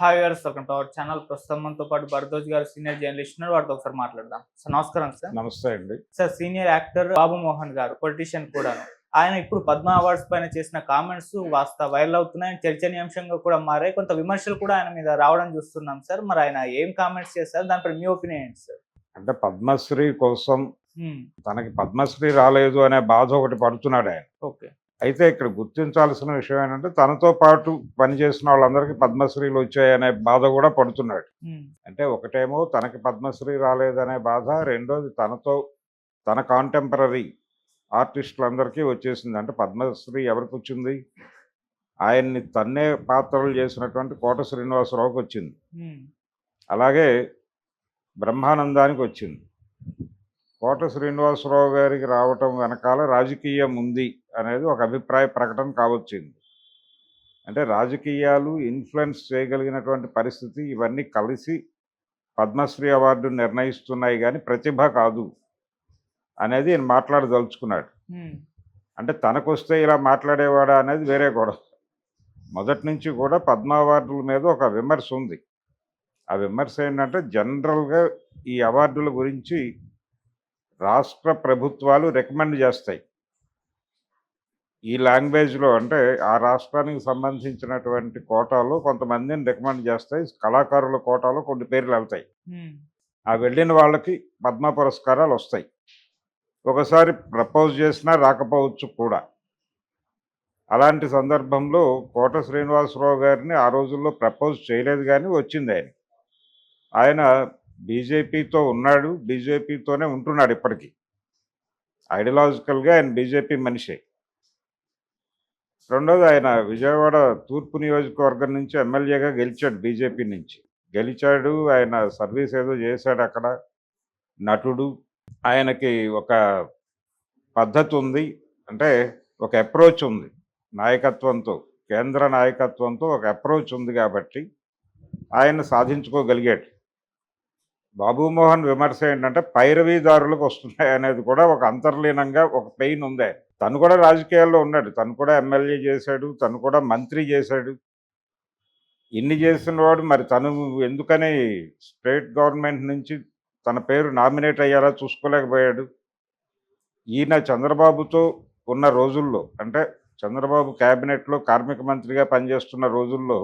Hi viewers, welcome to our channel. ప్రస్తుతం మనతో పాటు భరద్వాజ్ గారు సీనియర్ జర్నలిస్ట్ ఉన్నారు. వారితో ఒకసారి మాట్లాడదాం. సార్ నమస్కారం సార్. నమస్తే అండి. సార్ సీనియర్ యాక్టర్ బాబు మోహన్ గారు పొలిటీషియన్ కూడాను. ఆయన ఇప్పుడు పద్మ అవార్డ్స్ పైన చేసిన కామెంట్స్ కాస్త వైరల్ అవుతున్నాయి. చర్చనీయాంశంగా కూడా మారాయి. కొంత విమర్శలు కూడా ఆయన మీద రావడం చూస్తున్నాం సార్. మరి ఆయన ఏం కామెంట్స్ చేస్తారు? దానిపై మీ ఒపీనియన్ ఏంటి సార్? అంటే పద్మశ్రీ కోసం తనకి పద్మశ్రీ రాలేదు అనే బాధ ఒకటి పడుతున్నాడు ఆయన. ఓకే. అయితే ఇక్కడ గుర్తించాల్సిన విషయం ఏంటంటే తనతో పాటు పనిచేసిన వాళ్ళందరికీ పద్మశ్రీలు వచ్చాయనే బాధ కూడా పడుతున్నాడు. అంటే ఒకటేమో తనకి పద్మశ్రీ రాలేదనే బాధ, రెండోది తన కాంటెంపరీ ఆర్టిస్టులందరికీ వచ్చేసింది. అంటే పద్మశ్రీ ఎవరికి వచ్చింది? ఆయన్ని తన్నే పాత్రలు చేసినటువంటి కోట శ్రీనివాసరావుకి వచ్చింది. అలాగే బ్రహ్మానందానికి వచ్చింది. కోట శ్రీనివాసరావు గారికి రావటం వెనకాల రాజకీయం ఉంది అనేది ఒక అభిప్రాయ ప్రకటన కావచ్చింది. అంటే రాజకీయాలు ఇన్ఫ్లుయెన్స్ చేయగలిగినటువంటి పరిస్థితి ఇవన్నీ కలిసి పద్మశ్రీ అవార్డు నిర్ణయిస్తున్నాయి, కానీ ప్రతిభ కాదు అనేది ఆయన మాట్లాడదలుచుకున్నాడు. అంటే తనకొస్తే ఇలా మాట్లాడేవాడా అనేది వేరే గొడవ. మొదటి నుంచి కూడా పద్మ అవార్డుల మీద ఒక విమర్శ ఉంది. ఆ విమర్శ ఏంటంటే జనరల్గా ఈ అవార్డుల గురించి రాష్ట్ర ప్రభుత్వాలు రికమెండ్ చేస్తాయి. ఈ లాంగ్వేజ్లో అంటే ఆ రాష్ట్రానికి సంబంధించినటువంటి కోటాలో కొంతమందిని రికమెండ్ చేస్తాయి. కళాకారుల కోటాలో కొన్ని పేర్లు వెళ్తాయి. ఆ వెళ్ళిన వాళ్ళకి పద్మ పురస్కారాలు వస్తాయి. ఒకసారి ప్రపోజ్ చేసినా రాకపోవచ్చు కూడా. అలాంటి సందర్భంలో కోట శ్రీనివాసరావు గారిని ఆ రోజుల్లో ప్రపోజ్ చేయలేదు, కానీ వచ్చింది ఆయన. ఆయన బీజేపీతో ఉన్నాడు, బీజేపీతోనే ఉంటున్నాడు ఇప్పటికీ. ఐడియాలజికల్గా ఆయన బీజేపీ మనిషే. రెండోది ఆయన విజయవాడ తూర్పు నియోజకవర్గం నుంచి ఎమ్మెల్యేగా గెలిచాడు, బీజేపీ నుంచి గెలిచాడు. ఆయన సర్వీస్ ఏదో చేశాడు అక్కడ, నటుడు. ఆయనకి ఒక పద్ధతి ఉంది, అంటే ఒక అప్రోచ్ ఉంది నాయకత్వంతో, కేంద్ర నాయకత్వంతో ఒక అప్రోచ్ ఉంది, కాబట్టి ఆయన సాధించుకోగలిగాడు. బాబుమోహన్ విమర్శ ఏంటంటే పైరవీదారులకు వస్తున్నాయి అనేది కూడా ఒక అంతర్లీనంగా ఒక పెయిన్ ఉంది. తను కూడా రాజకీయాల్లో ఉన్నాడు, తను కూడా ఎమ్మెల్యే చేశాడు, తను కూడా మంత్రి చేశాడు. ఇన్ని చేసిన వాడు మరి తను ఎందుకని స్టేట్ గవర్నమెంట్ నుంచి తన పేరు నామినేట్ అయ్యారా చూసుకోలేకపోయాడు. ఈయన చంద్రబాబుతో ఉన్న రోజుల్లో, అంటే చంద్రబాబు క్యాబినెట్లో కార్మిక మంత్రిగా పనిచేస్తున్న రోజుల్లో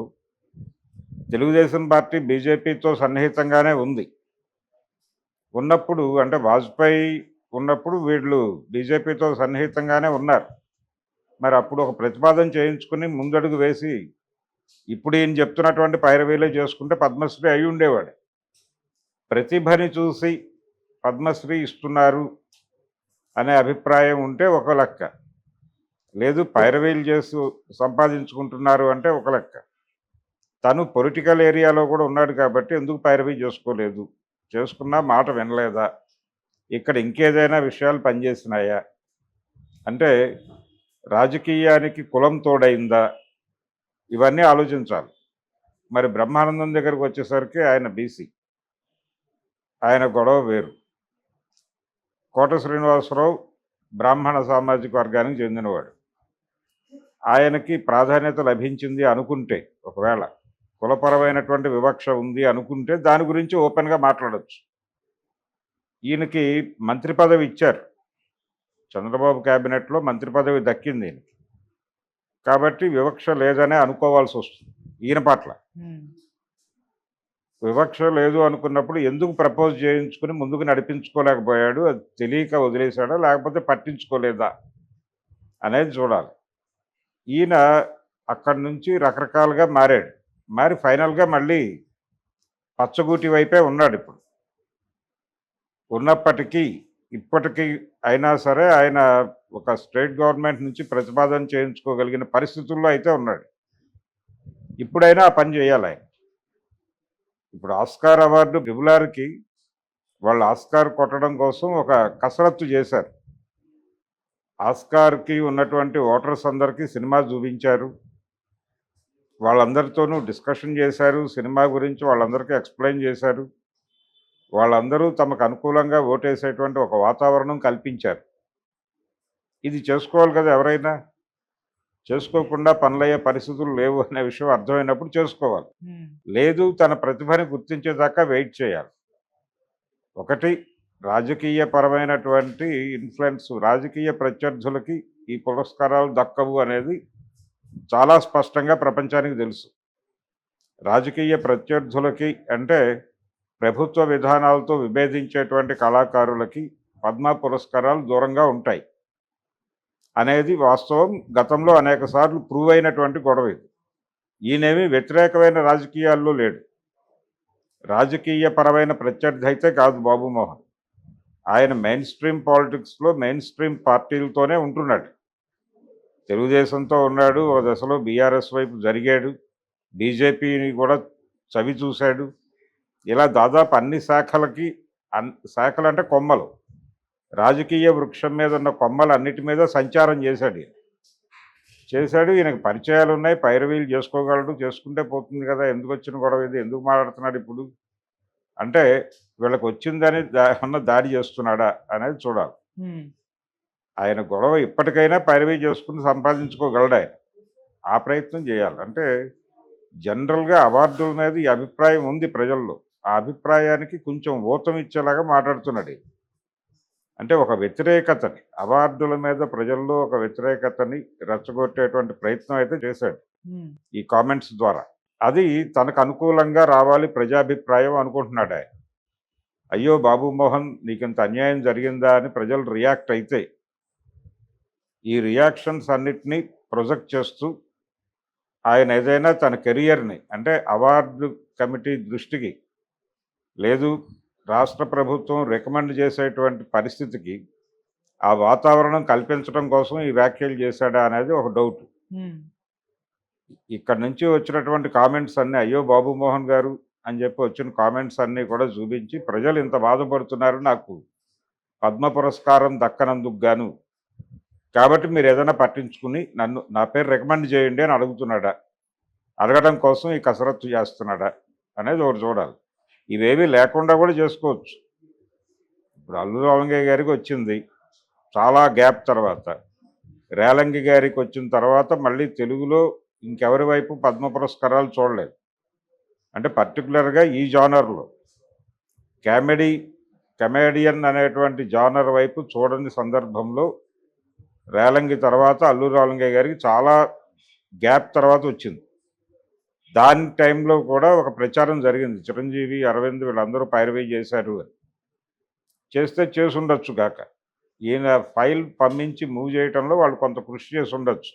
తెలుగుదేశం పార్టీ బీజేపీతో సన్నిహితంగానే ఉంది. ఉన్నప్పుడు అంటే వాజ్పేయి ఉన్నప్పుడు వీళ్ళు బీజేపీతో సన్నిహితంగానే ఉన్నారు. మరి అప్పుడు ఒక ప్రతిపాదన చేయించుకుని ముందడుగు వేసి ఇప్పుడు ఈయన చెప్తున్నటువంటి పైరవీలే చేసుకుంటే పద్మశ్రీ అయి ఉండేవాడు. ప్రతిభని చూసి పద్మశ్రీ ఇస్తున్నారు అనే అభిప్రాయం ఉంటే ఒక లెక్క, లేదు పైరవీలు చేసి సంపాదించుకుంటున్నారు అంటే ఒక లెక్క. తను పొలిటికల్ ఏరియాలో కూడా ఉన్నాడు కాబట్టి ఎందుకు పైరవీ చేసుకోలేదు, చేసుకున్నా మాట వినలేదా, ఇక్కడ ఇంకేదైనా విషయాలు పనిచేసినాయా, అంటే రాజకీయానికి కులం తోడైందా, ఇవన్నీ ఆలోచించాలి. మరి బ్రహ్మానందం దగ్గరకు వచ్చేసరికి ఆయన బీసీ, ఆయన గొడవ వేరు. కోట శ్రీనివాసరావు బ్రాహ్మణ సామాజిక వర్గానికి చెందినవాడు. ఆయనకి ప్రాధాన్యత లభించింది అనుకుంటే, ఒకవేళ కులపరమైనటువంటి వివక్ష ఉంది అనుకుంటే దాని గురించి ఓపెన్గా మాట్లాడచ్చు. ఈయనకి మంత్రి పదవి ఇచ్చారు, చంద్రబాబు క్యాబినెట్లో మంత్రి పదవి దక్కింది ఈయనకి, కాబట్టి వివక్ష లేదనే అనుకోవాల్సి వస్తుంది ఈయన పట్ల. వివక్ష లేదు అనుకున్నప్పుడు ఎందుకు ప్రపోజ్ చేయించుకుని ముందుకు నడిపించుకోలేకపోయాడు? అది తెలియక వదిలేశాడా లేకపోతే పట్టించుకోలేదా అనేది చూడాలి. ఈయన అక్కడి నుంచి రకరకాలుగా మారి ఫైనల్గా మళ్ళీ పచ్చగూటి వైపే ఉన్నాడు ఇప్పుడు. ఉన్నప్పటికీ ఇప్పటికీ అయినా సరే ఆయన ఒక స్టేట్ గవర్నమెంట్ నుంచి ప్రతిపాదన చేయించుకోగలిగిన పరిస్థితుల్లో అయితే ఉన్నాడు. ఇప్పుడైనా ఆ పని చేయాలి ఆయన. ఇప్పుడు ఆస్కార్ అవార్డు బిబులార్కి వాళ్ళు ఆస్కార్ కొట్టడం కోసం ఒక కసరత్తు చేశారు. ఆస్కార్కి ఉన్నటువంటి ఓటర్స్ అందరికీ సినిమా చూపించారు, వాళ్ళందరితోనూ డిస్కషన్ చేశారు, సినిమా గురించి వాళ్ళందరికీ ఎక్స్ప్లెయిన్ చేశారు. వాళ్ళందరూ తమకు అనుకూలంగా ఓటేసేటువంటి ఒక వాతావరణం కల్పించారు. ఇది చేసుకోవాలి కదా, ఎవరైనా చేసుకోకుండా పనులయ్యే పరిస్థితులు లేవు అనే విషయం అర్థమైనప్పుడు చేసుకోవాలి. లేదు తన ప్రతిభని గుర్తించేదాకా వెయిట్ చేయాలి. ఒకటి రాజకీయ పరమైనటువంటి ఇన్ఫ్లుయెన్స్, రాజకీయ ప్రత్యర్థులకి ఈ పురస్కారాలు దక్కవు అనేది చాలా స్పష్టంగా ప్రపంచానికి తెలుసు. రాజకీయ ప్రత్యర్థులకి అంటే ప్రభుత్వ విధానాలతో విభేదించేటువంటి కళాకారులకి పద్మ పురస్కారాలు దూరంగా ఉంటాయి అనేది వాస్తవం. గతంలో అనేక సార్లు ప్రూవ్ అయినటువంటి గొడవ ఇది. ఈయనేమి వ్యతిరేకమైన రాజకీయాల్లో లేడు. రాజకీయ పరమైన ప్రత్యర్థి అయితే కాదు బాబు మోహన్. ఆయన మెయిన్ స్ట్రీమ్ పాలిటిక్స్లో మెయిన్ స్ట్రీమ్ పార్టీలతోనే ఉంటున్నాడు. తెలుగుదేశంతో ఉన్నాడు, ఒక దశలో బీఆర్ఎస్ వైపు జరిగాడు, బీజేపీని కూడా చవి చూశాడు. ఇలా దాదాపు అన్ని శాఖలకి, శాఖలు అంటే కొమ్మలు, రాజకీయ వృక్షం మీద ఉన్న కొమ్మలు అన్నిటి మీద సంచారం చేశాడు. ఈయనకు పరిచయాలు ఉన్నాయి, పైరవీలు చేసుకోగలడు, చేసుకుంటే పోతుంది కదా, ఎందుకు వచ్చిన గొడవ ఇది, ఎందుకు మాట్లాడుతున్నాడు ఇప్పుడు అంటే వీళ్ళకి వచ్చిందని ఏమన్నా దాడి చేస్తున్నాడా అనేది చూడాలి. ఆయన గొడవ ఇప్పటికైనా పైరవీ చేసుకుని సంపాదించుకోగలడు. ఆయన ఆ ప్రయత్నం చేయాలి. అంటే జనరల్గా అవార్డుల మీద ఈ అభిప్రాయం ఉంది ప్రజల్లో. ఆ అభిప్రాయానికి కొంచెం ఊతం ఇచ్చేలాగా మాట్లాడుతున్నాడు. అంటే ఒక వ్యతిరేకతని, అవార్డుల మీద ప్రజల్లో ఒక వ్యతిరేకతని రెచ్చగొట్టేటువంటి ప్రయత్నం అయితే చేశాడు ఈ కామెంట్స్ ద్వారా. అది తనకు అనుకూలంగా రావాలి ప్రజాభిప్రాయం అనుకుంటున్నాడు ఆయన. అయ్యో బాబు మోహన్ నీకింత అన్యాయం జరిగిందా అని ప్రజలు రియాక్ట్ అయితే, ఈ రియాక్షన్స్ అన్నిటినీ ప్రొజెక్ట్ చేస్తూ ఆయన ఏదైనా తన కెరియర్ని అంటే అవార్డు కమిటీ దృష్టికి, లేదు రాష్ట్ర ప్రభుత్వం రికమెండ్ చేసేటువంటి పరిస్థితికి ఆ వాతావరణం కల్పించడం కోసం ఈ వ్యాఖ్యలు చేశాడా అనేది ఒక డౌట్. ఇక్కడ నుంచి వచ్చినటువంటి కామెంట్స్ అన్నీ అయ్యో బాబు మోహన్ గారు అని చెప్పి వచ్చిన కామెంట్స్ అన్నీ కూడా చూపించి ప్రజలు ఇంత బాధపడుతున్నారు, నాకు పద్మ పురస్కారం దక్కనందుకు గాను, కాబట్టి మీరు ఏదైనా పట్టించుకుని నా పేరు రికమెండ్ చేయండి అని అడుగుతున్నాడా, అడగడం కోసం ఈ కసరత్తు చేస్తున్నాడా అనేది ఒకటి చూడాలి. ఇవేమీ లేకుండా కూడా చేసుకోవచ్చు. ఇప్పుడు అల్లు రామలింగయ్య గారికి వచ్చింది చాలా గ్యాప్ తర్వాత, రేలంగి గారికి వచ్చిన తర్వాత మళ్ళీ తెలుగులో ఇంకెవరి వైపు పద్మ పురస్కారాలు చూడలేదు. అంటే పర్టికులర్గా ఈ జానర్లో కమెడియన్ అనేటువంటి జానర్ వైపు చూడని సందర్భంలో రేలంగి తర్వాత అల్లు రామలింగయ్య గారికి చాలా గ్యాప్ తర్వాత వచ్చింది. దాని టైంలో కూడా ఒక ప్రచారం జరిగింది, చిరంజీవి, అరవింద్ వీళ్ళందరూ పైరవీ చేశారు అని. చేస్తే చేసి ఉండొచ్చు కాక, ఈయన ఫైల్ పంపించి మూవ్ చేయడంలో వాళ్ళు కొంత కృషి చేసి ఉండొచ్చు.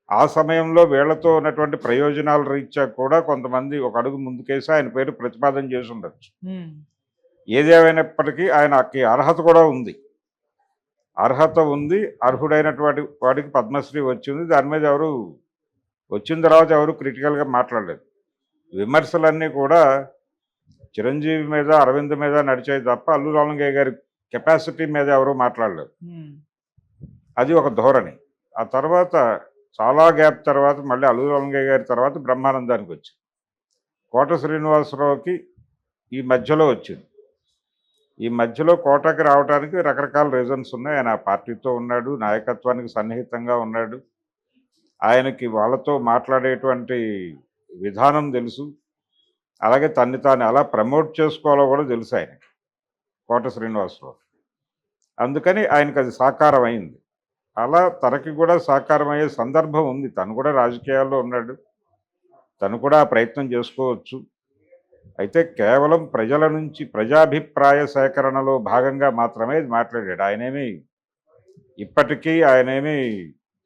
ఆ సమయంలో వీళ్లతో ఉన్నటువంటి ప్రయోజనాల రీత్యా కూడా కొంతమంది ఒక అడుగు ముందుకేసి ఆయన పేరు ప్రతిపాదన చేసి ఉండొచ్చు. ఏదేమైనప్పటికీ ఆయనకి అర్హత కూడా ఉంది, అర్హుడైనటువంటి వాడికి పద్మశ్రీ వచ్చింది. దాని మీద ఎవరు వచ్చిన తర్వాత ఎవరు క్రిటికల్గా మాట్లాడలేదు. విమర్శలన్నీ కూడా చిరంజీవి మీద, అరవింద్ మీద నడిచాయి తప్ప అల్లు రామలింగయ్య గారి కెపాసిటీ మీద ఎవరు మాట్లాడలేదు. అది ఒక ధోరణి. ఆ తర్వాత చాలా గ్యాప్ తర్వాత మళ్ళీ అల్లు రామలింగయ్య గారి తర్వాత బ్రహ్మానందానికి వచ్చింది. కోట శ్రీనివాసరావుకి ఈ మధ్యలో వచ్చింది. ఈ మధ్యలో కోటకి రావడానికి రకరకాల రీజన్స్ ఉన్నాయి. ఆయన పార్టీతో ఉన్నాడు, నాయకత్వానికి సన్నిహితంగా ఉన్నాడు, ఆయనకి వాళ్ళతో మాట్లాడేటువంటి విధానం తెలుసు, అలాగే తన్ని తాను ఎలా ప్రమోట్ చేసుకోవాలో కూడా తెలుసు ఆయనకి, కోట శ్రీనివాసరావు. అందుకని ఆయనకు అది సాకారం అయింది. అలా తనకి కూడా సాకారం అయ్యే సందర్భం ఉంది. తను కూడా రాజకీయాల్లో ఉన్నాడు, తను కూడా ప్రయత్నం చేసుకోవచ్చు. అయితే కేవలం ప్రజల నుంచి ప్రజాభిప్రాయ సేకరణలో భాగంగా మాత్రమే ఇది మాట్లాడాడు. ఆయనేమి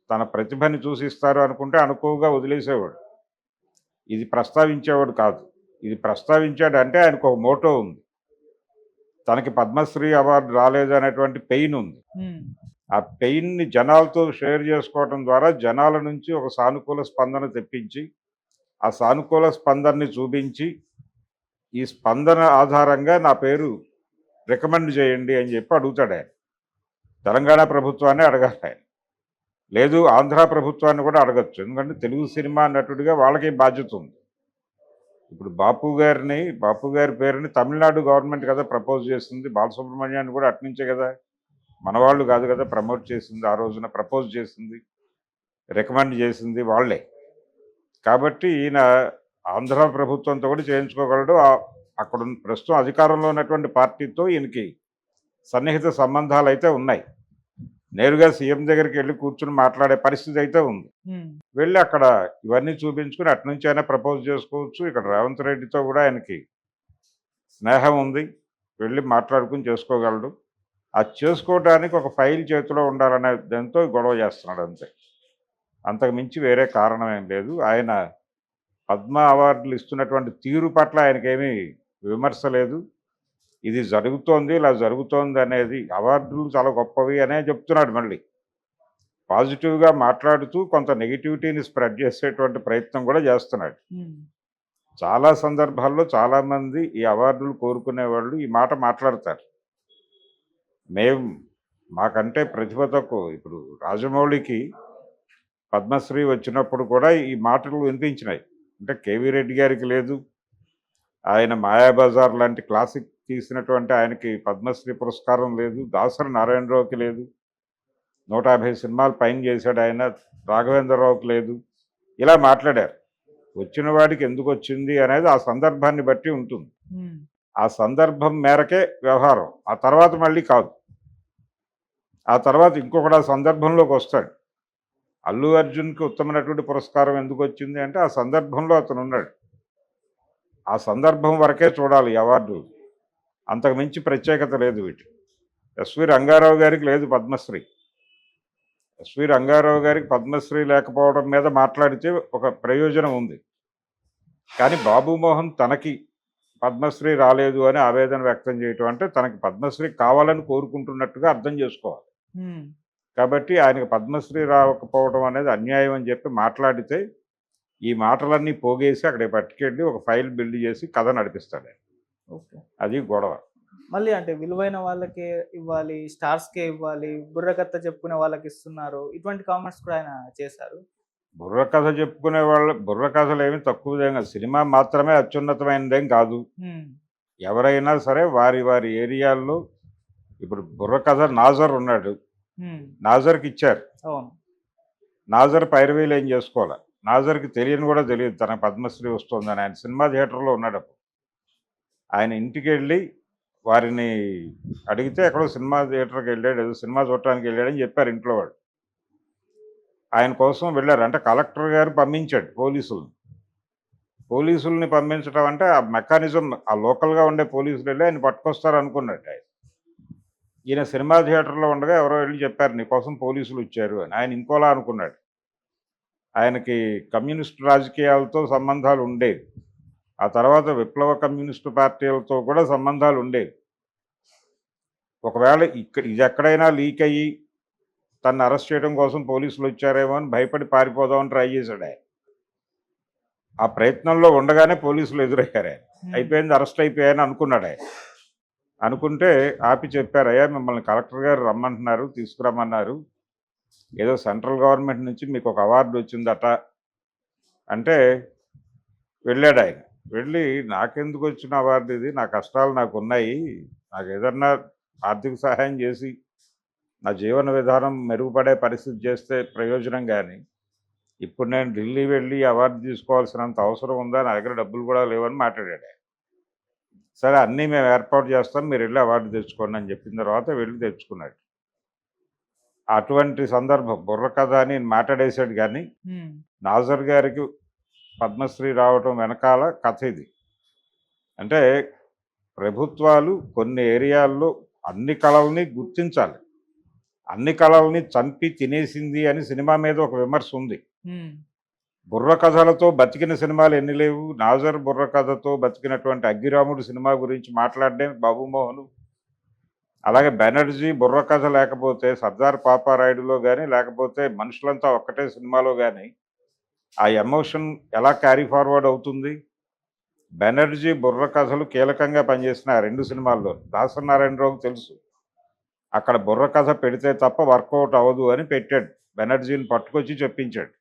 తన ప్రతిభని చూసిస్తారు అనుకుంటే అనుకోగా వదిలేసేవాడు, ఇది ప్రస్తావించేవాడు కాదు. ఇది ప్రస్తావించాడు అంటే ఆయనకు ఒక మోటో ఉంది, తనకి పద్మశ్రీ అవార్డు రాలేదు అనేటువంటి పెయిన్ ఉంది. ఆ పెయిన్ని జనాలతో షేర్ చేసుకోవడం ద్వారా జనాల నుంచి ఒక సానుకూల స్పందన తెప్పించి, ఆ సానుకూల స్పందనని చూపించి, ఈ స్పందన ఆధారంగా నా పేరు రికమెండ్ చేయండి అని చెప్పి అడుగుతాడు ఆయన. తెలంగాణ ప్రభుత్వాన్ని అడగాలి ఆయన, లేదు ఆంధ్ర ప్రభుత్వాన్ని కూడా అడగచ్చు. ఎందుకంటే తెలుగు సినిమా నటుడిగా వాళ్ళకి బాధ్యత ఉంది. ఇప్పుడు బాపు గారి పేరుని తమిళనాడు గవర్నమెంట్ కదా ప్రపోజ్ చేసింది, బాలసుబ్రహ్మణ్యాన్ని కూడా అట్నుంచే కదా, మనవాళ్ళు కాదు కదా ప్రమోట్ చేసింది, ఆ రోజున ప్రపోజ్ చేసింది, రికమెండ్ చేసింది వాళ్ళే. కాబట్టి ఈయన ఆంధ్ర ప్రభుత్వంతో కూడా చేయించుకోగలడు. అక్కడ ప్రస్తుతం అధికారంలో ఉన్నటువంటి పార్టీతో ఈయనకి సన్నిహిత సంబంధాలు అయితే ఉన్నాయి. నేరుగా సీఎం దగ్గరికి వెళ్ళి కూర్చుని మాట్లాడే పరిస్థితి అయితే ఉంది. వెళ్ళి అక్కడ ఇవన్నీ చూపించుకుని అటు నుంచి అయినా ప్రపోజ్ చేసుకోవచ్చు. ఇక్కడ రేవంత్ రెడ్డితో కూడా ఆయనకి స్నేహం ఉంది, వెళ్ళి మాట్లాడుకుని చేసుకోగలడు. అది చేసుకోవడానికి ఒక ఫైల్ చేతిలో ఉండాలనే దాంతో గొడవ చేస్తున్నాడు అంతే. అంతకు మించి వేరే కారణం ఏం లేదు. ఆయన పద్మ అవార్డులు ఇస్తున్నటువంటి తీరు పట్ల ఆయనకేమీ విమర్శ లేదు. ఇది జరుగుతోంది, ఇలా జరుగుతోంది అనేది అవార్డులు చాలా గొప్పవి అనే చెప్తున్నాడు. మళ్ళీ పాజిటివ్గా మాట్లాడుతూ కొంత నెగిటివిటీని స్ప్రెడ్ చేసేటువంటి ప్రయత్నం కూడా చేస్తున్నాడు. చాలా సందర్భాల్లో చాలామంది ఈ అవార్డులు కోరుకునే వాళ్ళు ఈ మాట మాట్లాడతారు. మాకంటే ప్రతిభ తక్కువ. ఇప్పుడు రాజమౌళికి పద్మశ్రీ వచ్చినప్పుడు కూడా ఈ మాటలు వినిపించినాయి. అంటే కేవీ రెడ్డి గారికి లేదు, ఆయన మాయాబజార్ లాంటి క్లాసిక్ తీసినటువంటి ఆయనకి పద్మశ్రీ పురస్కారం లేదు, దాసరి నారాయణరావుకి లేదు, 150 సినిమాలు పైన చేశాడు ఆయన, రాఘవేంద్రరావుకి లేదు. ఇలా మాట్లాడారు. వచ్చిన వాడికి ఎందుకు వచ్చింది అనేది ఆ సందర్భాన్ని బట్టి ఉంటుంది. ఆ సందర్భం మేరకే వ్యవహారం. ఆ తర్వాత మళ్ళీ కాదు. ఆ తర్వాత ఇంకొకటి ఆ సందర్భంలోకి వస్తాడు. అల్లు అర్జున్కి ఉత్తమైనటువంటి పురస్కారం ఎందుకు వచ్చింది అంటే ఆ సందర్భంలో అతను ఉన్నాడు. ఆ సందర్భం వరకే చూడాలి ఈ అవార్డు. అంతకు మించి ప్రత్యేకత లేదు వీటి. ఎస్వి రంగారావు గారికి లేదు పద్మశ్రీ. ఎస్వి రంగారావు గారికి పద్మశ్రీ లేకపోవడం మీద మాట్లాడితే ఒక ప్రయోజనం ఉంది. కానీ బాబు మోహన్ తనకి పద్మశ్రీ రాలేదు అని ఆవేదన వ్యక్తం చేయటం అంటే తనకి పద్మశ్రీ కావాలని కోరుకుంటున్నట్టుగా అర్థం చేసుకోవాలి. కాబట్టి ఆయనకు పద్మశ్రీ రాకపోవడం అనేది అన్యాయం అని చెప్పి మాట్లాడితే ఈ మాటలన్నీ పోగేసి అక్కడ పట్టుకెళ్ళి ఒక ఫైల్ బిల్డ్ చేసి కథ నడిపిస్తాడు. ఓకే, అది గొడవ. మళ్ళీ అంటే విలువైన వాళ్ళకే ఇవ్వాలి, స్టార్స్కే ఇవ్వాలి, బుర్రకథ చెప్పుకునే వాళ్ళకి ఇస్తున్నారు, ఇటువంటి కామెంట్స్ కూడా ఆయన చేశారు. బుర్రకథ చెప్పుకునే వాళ్ళు బుర్రకథలు ఏమి తక్కువదేం కాదు. సినిమా మాత్రమే అత్యున్నతమైనదేం కాదు. ఎవరైనా సరే వారి వారి ఏరియాల్లో ఇప్పుడు బుర్రకథ నాజర్ ఉన్నాడు, నాజర్కి ఇచ్చారు. అవును, నాజర్ పైరవీలు ఏం చేసుకోవాలి. నాజర్కి తెలియని కూడా తెలియదు తన పద్మశ్రీ వస్తుందని. ఆయన సినిమా థియేటర్లో ఉన్నాడు. ఆయన ఇంటికి వెళ్ళి వారిని అడిగితే ఎక్కడో సినిమా థియేటర్కి వెళ్ళాడు, ఏదో సినిమా చూడటానికి వెళ్ళాడని చెప్పారు ఇంట్లో వాళ్ళు. ఆయన కోసం వెళ్ళారు. అంటే కలెక్టర్ గారు పంపించాడు పోలీసుల్ని పంపించడం అంటే ఆ మెకానిజం, ఆ లోకల్గా ఉండే పోలీసులు వెళ్ళి ఆయన పట్టుకొస్తారు అనుకున్నట్టు. ఈయన సినిమా థియేటర్లో ఉండగా ఎవరో వెళ్ళి చెప్పారు నీకోసం పోలీసులు వచ్చారు అని. ఆయన ఇంకోలా అనుకున్నాడు. ఆయనకి కమ్యూనిస్టు రాజకీయాలతో సంబంధాలు ఉండేవి. ఆ తర్వాత విప్లవ కమ్యూనిస్టు పార్టీలతో కూడా సంబంధాలు ఉండేవి. ఒకవేళ ఇది ఎక్కడైనా లీక్ అయ్యి తను అరెస్ట్ చేయడం కోసం పోలీసులు వచ్చారేమో అని భయపడి పారిపోదామని ట్రై చేశాడు ఆయన. ఆ ప్రయత్నంలో ఉండగానే పోలీసులు ఎదురయ్యారు. ఆయన అయిపోయింది, అరెస్ట్ అయిపోయాయని అనుకున్నాడు. ఆయన అనుకుంటే ఆపి చెప్పారు, అయ్యా మిమ్మల్ని కలెక్టర్ గారు రమ్మంటున్నారు, తీసుకురమ్మన్నారు, ఏదో సెంట్రల్ గవర్నమెంట్ నుంచి మీకు ఒక అవార్డు వచ్చిందట అంటే వెళ్ళాడు ఆయన. వెళ్ళి నాకెందుకు వచ్చిన అవార్డు ఇది, నా కష్టాలు నాకు ఉన్నాయి, నాకు ఏదన్నా ఆర్థిక సహాయం చేసి నా జీవన విధానం మెరుగుపడే పరిస్థితి చేస్తే ప్రయోజనం, కానీ ఇప్పుడు నేను ఢిల్లీ వెళ్ళి అవార్డు తీసుకోవాల్సినంత అవసరం ఉందా, నా దగ్గర డబ్బులు కూడా లేవని మాట్లాడాడు. సరే అన్నీ మేము ఏర్పాటు చేస్తాం, మీరు వెళ్ళి అవార్డు తెచ్చుకోండి అని చెప్పిన తర్వాత వెళ్ళి తెచ్చుకున్నాడు. అటువంటి సందర్భం బుర్రకథ అని మాట్లాడేశాడు. కానీ నాజర్ గారికి పద్మశ్రీ రావటం వెనకాల కథ ఇది. అంటే ప్రభుత్వాలు కొన్ని ఏరియాల్లో అన్ని కళల్ని గుర్తించాలి. అన్ని కళల్ని చంపి తినేసింది అని సినిమా మీద ఒక విమర్శ ఉంది. బుర్రకథలతో బతికిన సినిమాలు ఎన్ని లేవు. నాజర్ బుర్రకథతో బతికినటువంటి అగ్గిరాముడు సినిమా గురించి మాట్లాడే బాబుమోహన్. అలాగే బెనర్జీ బుర్రకథ లేకపోతే సర్దార్ పాపారాయుడులో కానీ లేకపోతే మనుషులంతా ఒక్కటే సినిమాలో కానీ ఆ ఎమోషన్ ఎలా క్యారీ ఫార్వర్డ్ అవుతుంది. బెనర్జీ బుర్రకథలు కీలకంగా పనిచేసిన ఆ 2 సినిమాల్లో దాసరి నారాయణరావుకు తెలుసు. అక్కడ బుర్రకథ పెడితే తప్ప వర్కౌట్ అవ్వదు అని పెట్టాడు. బెనర్జీని పట్టుకొచ్చి చెప్పించాడు.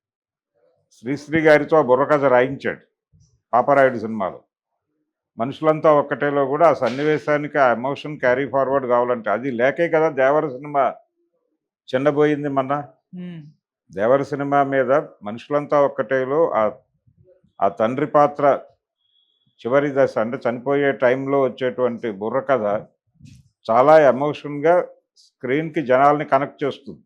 శ్రీశ్రీ గారితో ఆ బుర్రకథ రాయించాడు పాపారాయుడు సినిమాలో. మనుషులంతా ఒక్కటేలో కూడా ఆ సన్నివేశానికి ఆ ఎమోషన్ క్యారీ ఫార్వర్డ్ కావాలంటే అది లేకే కదా దేవర సినిమా చిన్నబోయింది. మొన్న దేవర సినిమా మీద మనుషులంతా ఒక్కటేలో ఆ ఆ తండ్రి పాత్ర చివరి దశ అంటే చనిపోయే టైంలో వచ్చేటువంటి బుర్రకథ చాలా ఎమోషన్‌గా స్క్రీన్‌కి జనాల్ని కనెక్ట్ చేస్తుంది.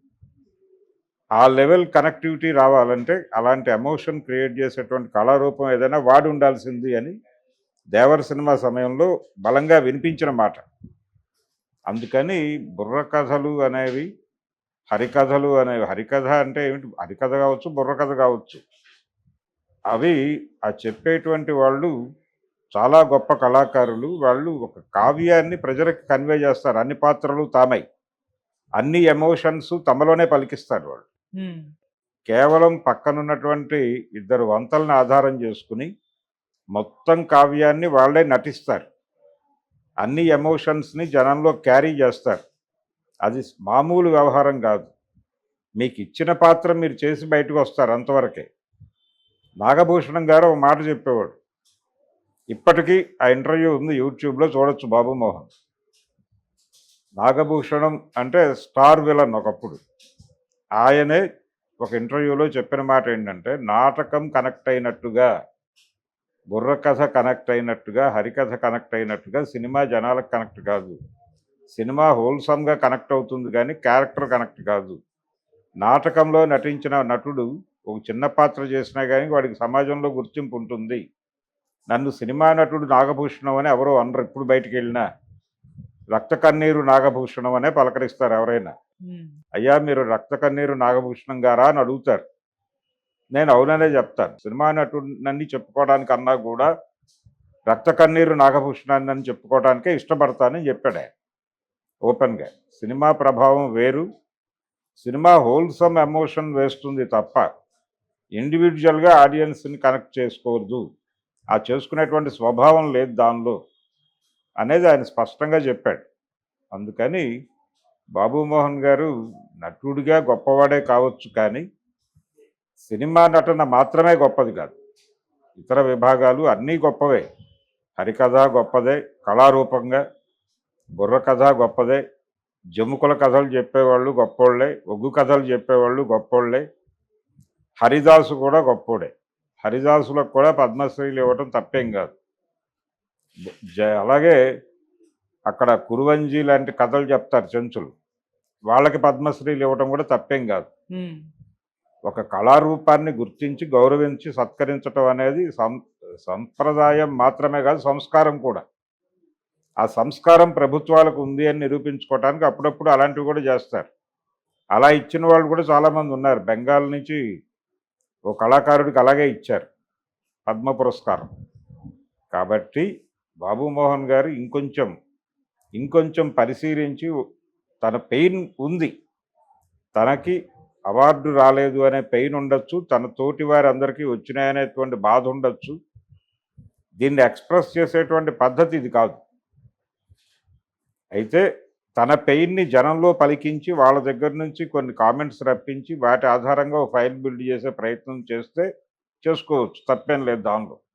ఆ లెవెల్ కనెక్టివిటీ రావాలంటే అలాంటి ఎమోషన్ క్రియేట్ చేసేటువంటి కళారూపం ఏదైనా వాడి ఉండాల్సింది అని 'దేవర' సినిమా సమయంలో బలంగా వినిపించిన మాట. అందుకని బుర్రకథలు అనేవి, హరికథలు అనేవి హరికథ అంటే ఏమిటి? హరికథ కావచ్చు, బుర్రకథ కావచ్చు. అవి చెప్పేటువంటి వాళ్ళు చాలా గొప్ప కళాకారులు. వాళ్ళు ఒక కావ్యాన్ని ప్రజలకు కన్వే చేస్తారు. అన్ని పాత్రలు తామై. అన్ని ఎమోషన్స్ తమలోనే పలికిస్తారు వాళ్ళు. హ్మ్. కేవలం పక్కనున్నటువంటి ఇద్దరు వంతల్ని ఆధారం చేసుకుని మొత్తం కావ్యాన్ని వాళ్ళే నటిస్తారు. అన్ని ఎమోషన్స్‌ని జనంలో క్యారీ చేస్తారు. అది మామూలు వ్యవహారం కాదు. మీకిచ్చిన పాత్ర మీరు చేసి బయటకొస్తారు అంతవరకే. నాగభూషణం గారు ఒక మాట చెప్పేవాడు. ఇప్పటికీ ఆ ఇంటర్వ్యూ ఉంది యూట్యూబ్‌లో చూడొచ్చు 'బాబు మోహన్'. నాగభూషణం అంటే స్టార్ విలన్ ఒకప్పుడు. ఆయనే ఒక ఇంటర్వ్యూలో చెప్పిన మాట ఏంటంటే, నాటకం కనెక్ట్ అయినట్టుగా, బుర్రకథ కనెక్ట్ అయినట్టుగా, హరికథ కనెక్ట్ అయినట్టుగా సినిమా జనాలకు కనెక్ట్ కాదు. సినిమా హోల్సమ్‌గా కనెక్ట్ అవుతుంది కానీ క్యారెక్టర్ కనెక్ట్ కాదు. నాటకంలో నటించిన నటుడు ఒక చిన్న పాత్ర చేసినా కానీ వాడికి సమాజంలో గుర్తింపు ఉంటుంది. నన్ను సినిమా నటుడు నాగభూషణం అని ఎవరో అనరు. ఎప్పుడు బయటికెళ్ళినా రక్త కన్నీరు నాగభూషణం అనే పలకరిస్తారు ఎవరైనా. హ్మ్. అయ్యా మీరు రక్త కన్నీరు నాగభూషణం గారా అని అడుగుతారు. నేను అవుననే చెప్తాను. సినిమా నటుడినని చెప్పుకోవడానికన్నా కూడా రక్త కన్నీరు నాగభూషణాన్ని అని చెప్పుకోవడానికే ఇష్టపడతానని చెప్పాడు ఆయన ఓపెన్గా. సినిమా ప్రభావం వేరు. సినిమా హోల్సమ్ ఎమోషన్ వేస్తుంది తప్ప ఇండివిజువల్గా ఆడియన్స్ని కనెక్ట్ చేసుకోవద్దు. ఆ చేసుకునేటువంటి స్వభావం లేదు దానిలో అనేది ఆయన స్పష్టంగా చెప్పాడు. అందుకని బాబు మోహన్ గారు నటుడిగా గొప్పవాడే కావచ్చు కానీ సినిమా నటన మాత్రమే గొప్పది కాదు. ఇతర విభాగాలు అన్నీ గొప్పవే. హరికథ గొప్పదే కళారూపంగా, బుర్రకథ గొప్పదే, జముకుల కథలు చెప్పేవాళ్ళు గొప్పోళ్ళే, ఒగ్గు కథలు చెప్పేవాళ్ళు గొప్పోళ్ళే, హరిదాసు కూడా గొప్పోడే. హరిదాసులకు కూడా పద్మశ్రీలు ఇవ్వటం తప్పేం కాదు. అలాగే అక్కడ కురువంజి లాంటి కథలు చెప్తారు చెంచులు, వాళ్ళకి పద్మశ్రీలు ఇవ్వటం కూడా తప్పేం కాదు. హ్మ్. ఒక కళారూపాన్ని గుర్తించి గౌరవించి సత్కరించటం అనేది సంప్రదాయం మాత్రమే కాదు, సంస్కారం కూడా. ఆ సంస్కారం ప్రభుత్వాలకు ఉంది అని నిరూపించుకోవటానికి అప్పుడప్పుడు అలాంటివి కూడా చేస్తారు. అలా ఇచ్చిన వాళ్ళు కూడా చాలామంది ఉన్నారు. బెంగాల్ నుంచి ఓ కళాకారుడికి అలాగే ఇచ్చారు పద్మ పురస్కారం. కాబట్టి బాబు మోహన్ గారు ఇంకొంచెం పరిశీలించి, తన పెయిన్ ఉంది, తనకి అవార్డు రాలేదు అనే పెయిన్ ఉండొచ్చు, తన తోటి వారందరికీ వచ్చినాయనేటువంటి బాధ ఉండొచ్చు. దీన్ని ఎక్స్ప్రెస్ చేసేటువంటి పద్ధతి ఇది కాదు. అయితే తన పెయిన్ని జనంలో పలికించి వాళ్ళ దగ్గర నుంచి కొన్ని కామెంట్స్ రప్పించి వాటి ఆధారంగా ఒక ఫైల్ బిల్డ్ చేసే ప్రయత్నం చేస్తే చేసుకోవచ్చు, తప్పేం లేదు దానిలో.